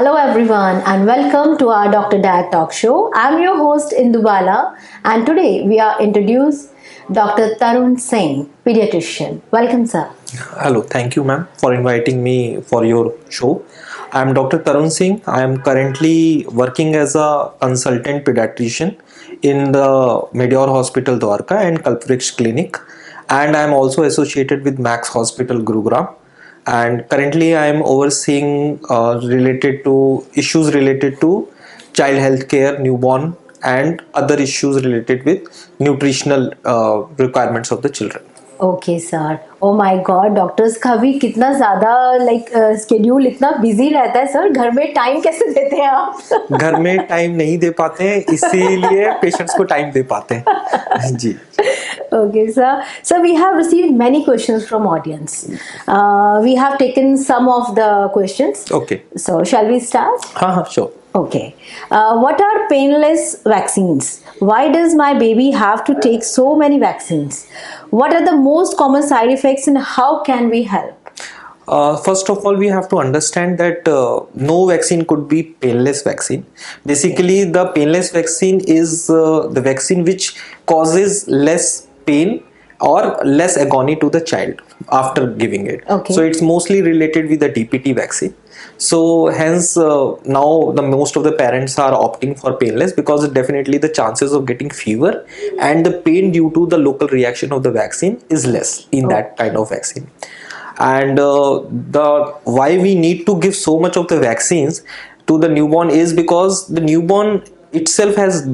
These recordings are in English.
Hello everyone and welcome to our Dr. Dad Talk Show. I'm your host Indubala and today we are introduced Dr. Tarun Singh, pediatrician. Welcome sir. Hello, thank you ma'am for inviting me for your show. I am Dr. Tarun Singh. I am currently working as a consultant pediatrician in the Medeor Hospital Dwarka and Kalpvriksh Clinic, and I am also associated with Max Hospital Gurugram. And currently I am overseeing related to issues related to child health care, newborn and other issues related with nutritional requirements of the children. Okay sir. Oh my God, doctors का भी कितना ज़्यादा schedule इतना busy रहता है sir. घर में time कैसे देते हैं आप? घर में टाइम नहीं दे पाते हैं, इसीलिए पेशेंट्स को टाइम दे पाते हैं जी. Okay, sir. So we have received many questions from audience. We have taken some of the questions. Okay. So shall we start? हाँ, sure. Okay. What are painless vaccines? Why does my baby have to take so many vaccines? What are the most common side effects and how can we help? First of all, we have to understand that no vaccine could be painless vaccine. Basically, the painless vaccine is the vaccine which causes less pain or less agony to the child after giving it. Okay. So it's mostly related with the DPT vaccine. So hence now the most of the parents are opting for painless because definitely the chances of getting fever and the pain due to the local reaction of the vaccine is less in that kind of vaccine. And the why we need to give so much of the vaccines to the newborn is because the newborn itself has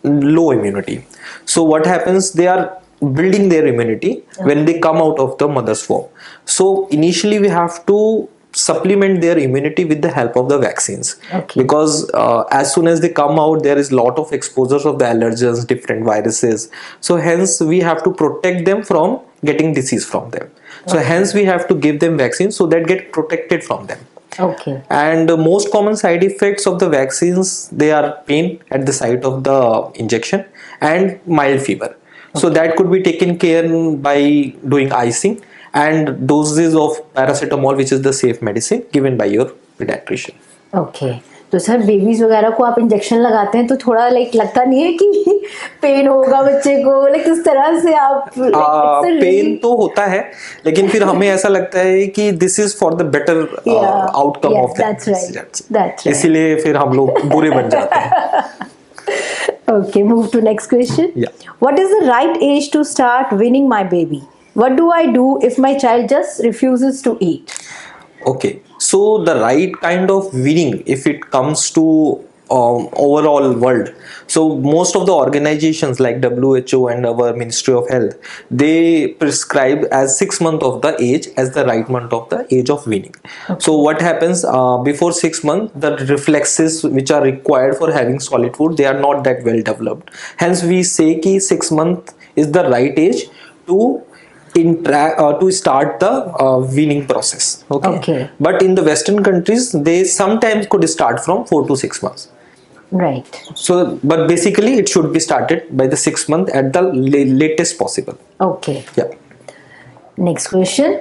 low immunity. So what happens, they are building their immunity when they come out of the mother's womb. So initially we have to supplement their immunity with the help of the vaccines. Okay. Because as soon as they come out, there is lot of exposures of the allergens, different viruses. So hence we have to protect them from getting disease from them. So hence we have to give them vaccines so that get protected from them. Okay. And the most common side effects of the vaccines, they are pain at the site of the injection and mild fever. So that could be taken care by doing icing and doses of paracetamol, which is the safe medicine given by your pediatrician. Okay. तो sir babies वगैरह को आप injection लगाते हैं तो थोड़ा लगता नहीं है कि पेन होगा बच्चे को, किस तरह से आप पेन तो होता है, लेकिन फिर हमें ऐसा लगता है कि this is for the better outcome of that, इसीलिए फिर हम लोग बुरे बन जाते हैं. Okay, move to next question. Yeah. What is the right age to start weaning my baby? What do I do if my child just refuses to eat? Okay, so the right kind of weaning, if it comes to overall world, so most of the organizations like WHO and our Ministry of Health, they prescribe as 6 months of the age as the right month of the age of weaning. Okay. So what happens before 6 months, the reflexes which are required for having solid food, they are not that well developed. Hence we say ki 6 months is the right age to start the weaning process. Okay. But in the Western countries, they sometimes could start from 4 to 6 months. Right. So, but basically it should be started by the 6 month at the latest possible. Okay. Yeah. Next question.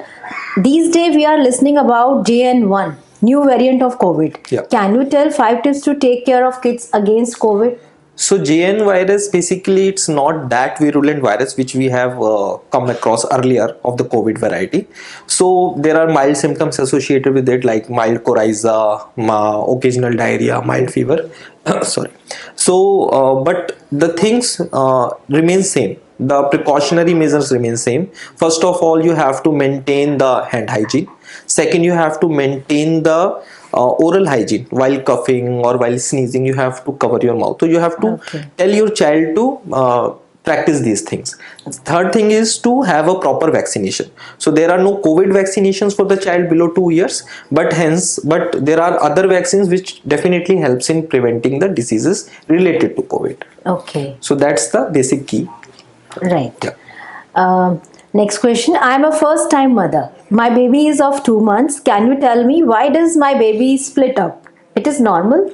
These days we are listening about JN1, new variant of COVID. Yeah. Can you tell 5 tips to take care of kids against COVID? So JN virus, basically it's not that virulent virus which we have come across earlier of the COVID variety. So there are mild symptoms associated with it like mild coryza, occasional diarrhea, mild fever. Sorry. So but the things remain same. The precautionary measures remain same. First of all, you have to maintain the hand hygiene. Second, you have to maintain the oral hygiene. While coughing or while sneezing, you have to cover your mouth. So you have to tell your child to practice these things. Third thing is to have a proper vaccination. So there are no COVID vaccinations for the child below 2 years, but there are other vaccines which definitely helps in preventing the diseases related to COVID. Okay. So that's the basic key. Right. Yeah. Next question. I am a first time mother. My baby is of 2 months. Can you tell me why does my baby split up? It is normal?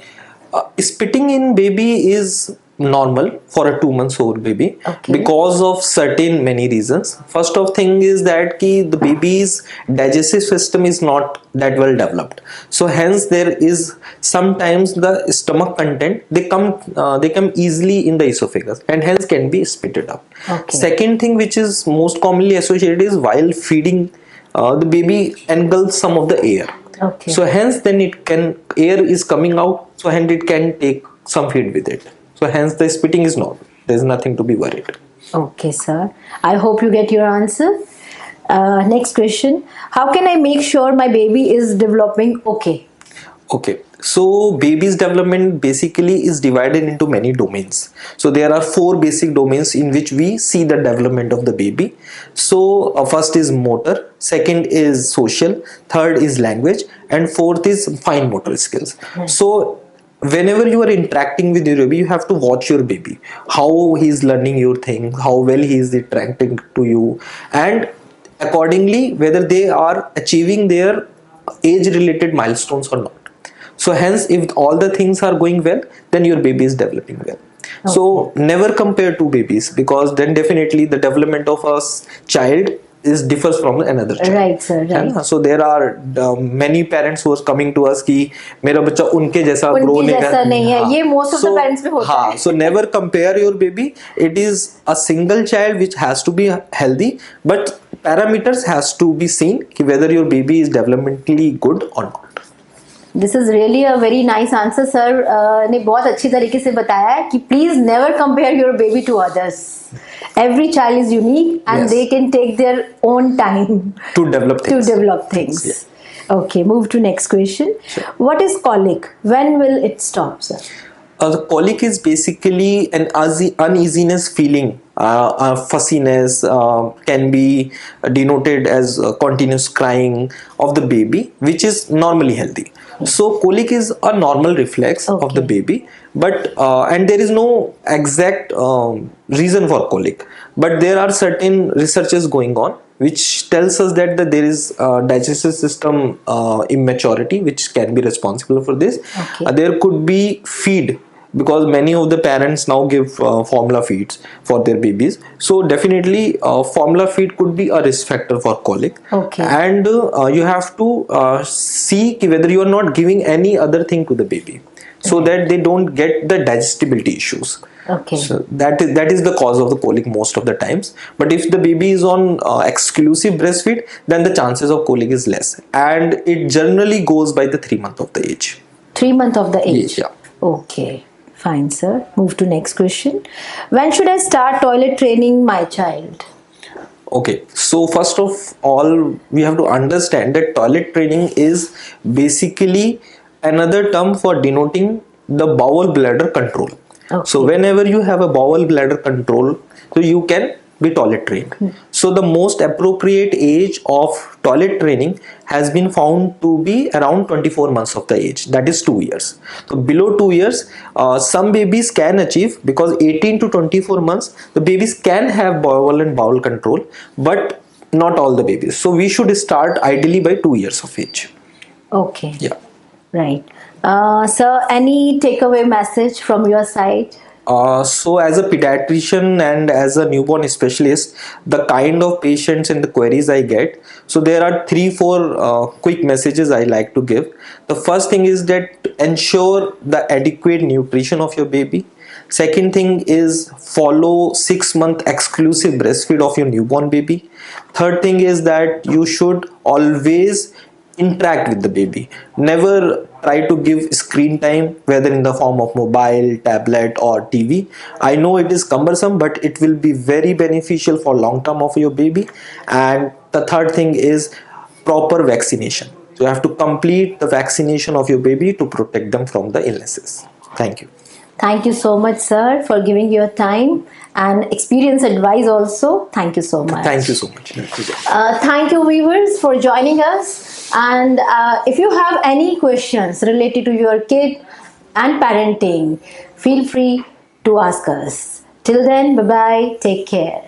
Spitting in baby is normal for a 2 months old baby Okay. because of certain many reasons. First of thing is that the baby's digestive system is not that well developed, so hence there is sometimes the stomach content they come easily in the esophagus and hence can be spitted up. Okay. Second thing which is most commonly associated is while feeding, the baby engulfs some of the air. Okay. So hence then it can air is coming out, so hence it can take some feed with it. So hence the spitting is normal. There is nothing to be worried. Okay, sir. I hope you get your answer. Next question. How can I make sure my baby is developing okay? Okay, so baby's development basically is divided into many domains. So there are four basic domains in which we see the development of the baby. So first is motor, second is social, third is language, and fourth is fine motor skills. So whenever you are interacting with your baby, you have to watch your baby, how he is learning your thing, how well he is interacting to you, and accordingly whether they are achieving their age related milestones or not. So hence if all the things are going well, then your baby is developing well. So never compare two babies, because then definitely the development of a child is differs from another child. Right, sir. है Right. ना? So there are many parents who are coming to us कि मेरा बच्चा उनके जैसा grow उनके नहीं जैसा नहीं है, हाँ. ये most of the So, parents में होता हाँ, है. so never compare your baby. It is a single child which has to be healthy, but parameters has to be seen कि whether your baby is developmentally good or not. This is really a very nice answer sir ने बहुत अच्छी तरीके से बताया है कि please never compare your baby to others. Every child is unique and Yes. They can take their own time To develop to things. develop things. Yeah. Okay, move to next question. What is colic? When will it stop, sir? The colic is basically an uneasiness feeling, fussiness, can be denoted as continuous crying of the baby, which is normally healthy. So colic is a normal reflex of the Okay. baby, but and there is no exact reason for colic, but there are certain researches going on which tells us that there is digestive system immaturity which can be responsible for this. Okay. There could be feed, because many of the parents now give formula feeds for their babies, so definitely formula feed could be a risk factor for colic. Okay. And you have to see whether you are not giving any other thing to the baby, so that they don't get the digestibility issues. Okay. So that is the cause of the colic most of the times. But if the baby is on exclusive breastfeed, then the chances of colic is less, and it generally goes by the 3 month of the age. 3 months of the age. Yeah. Okay. Fine, sir. Move to next question. When should I start toilet training my child? Okay, so first of all, we have to understand that toilet training is basically another term for denoting the bowel bladder control. Okay. So whenever you have a bowel bladder control, so you can be toilet trained. So the most appropriate age of toilet training has been found to be around 24 months of the age, that is 2 years. So below 2 years, some babies can achieve, because 18 to 24 months the babies can have bowel and bowel control, but not all the babies. So we should start ideally by 2 years of age. Okay. Yeah. Right. Sir, any takeaway message from your side? So as a pediatrician and as a newborn specialist, the kind of patients and the queries I get, so there are 3-4 quick messages I like to give. The first thing is that ensure the adequate nutrition of your baby. Second thing is follow 6-month exclusive breastfeed of your newborn baby. Third thing is that you should always interact with the baby. Never try to give screen time, whether in the form of mobile, tablet or TV. I know it is cumbersome, but it will be very beneficial for long term of your baby. And the third thing is proper vaccination. So you have to complete the vaccination of your baby to protect them from the illnesses. Thank you. Thank you so much, sir, for giving your time and experience advice also. Thank you so much. Thank you so much. Thank you, viewers, for joining us. And if you have any questions related to your kid and parenting, feel free to ask us. Till then, bye-bye. Take care.